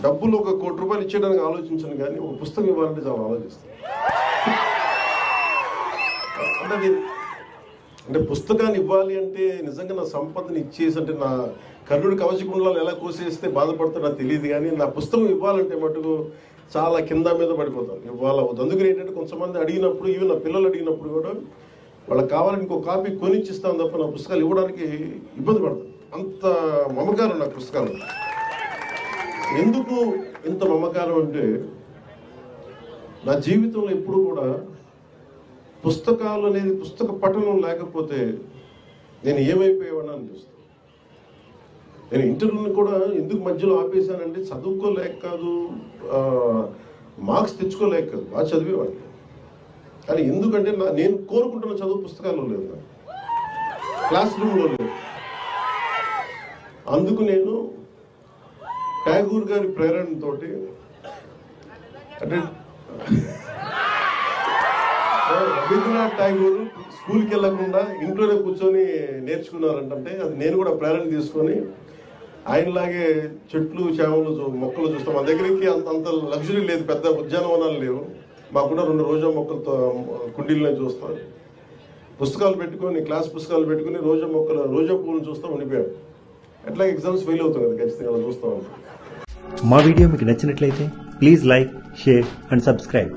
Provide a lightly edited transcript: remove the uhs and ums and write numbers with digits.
డబ్బులు ఒక ₹1,00,00,000 ఇచ్చేయడానికి ఆలోచించను, కానీ ఒక పుస్తకం ఇవ్వాలంటే చాలా ఆలోచిస్తాను. అంటే పుస్తకాన్ని ఇవ్వాలి అంటే నిజంగా నా సంపదని ఇచ్చేసి, అంటే నా కర్ణుడి కవచకుండలాలు ఎలా కోసేస్తే బాధపడుతుందో నాకు తెలియదు, కానీ నా పుస్తకం ఇవ్వాలంటే మటుకు చాలా కింద మీద పడిపోతాను. ఇవ్వాలవుతుంది. అందుకని ఏంటంటే కొంతమంది అడిగినప్పుడు, ఈవెన్ నా పిల్లలు అడిగినప్పుడు కూడా వాళ్ళకి కావాలని ఇంకో కాపీ కొనిచ్చిస్తాను తప్ప నా పుస్తకాలు ఇవ్వడానికి ఇబ్బంది పడతాను. అంత మమకారం నాకు పుస్తకాలు. ఎందుకు ఇంత మమకారం అంటే, నా జీవితంలో ఎప్పుడు కూడా పుస్తకాలు అనేది, పుస్తక పఠనం లేకపోతే నేను ఏమైపోయేవాడిని అనిపిస్తుంది. నేను ఇంటర్వ్యూని కూడా ఎందుకు మధ్యలో ఆపేశానంటే, చదువుకోలేక కాదు, మార్క్స్ తెచ్చుకోలేక కాదు, బాగా చదివేవాడిని. కానీ ఎందుకంటే నేను కోరుకుంటున్న చదువు పుస్తకాల్లో లేదు, క్లాస్ రూమ్లో లేదు. అందుకు నేను ట్యాగూర్ గారి ప్రేరణతో, అంటే రవీంద్రనాథ్ ఠాగూర్ స్కూల్కి వెళ్లకుండా ఇంట్లోనే కూర్చొని నేర్చుకున్నారంటే, అది నేను కూడా ప్రేరణ తీసుకొని ఆయనలాగే చెట్లు చేమలు మొక్కలు చూస్తాం. మా దగ్గరికి అంత లగ్జరీ లేదు, పెద్ద ఉద్యానవనాలు లేవు. మాకున్న 2 రోజా మొక్కలతో కుండీలనే చూస్తాం. పుస్తకాలు పెట్టుకొని, క్లాస్ పుస్తకాలు పెట్టుకుని రోజా పువ్వులను చూస్తూ ఉండిపోయాడు. ఎట్లా ఎగ్జామ్స్ ఫెయిల్ అవుతాం కదా, ఖచ్చితంగా అలా చూస్తాం. మా వీడియో మీకు నచ్చినట్లయితే please like, share and subscribe.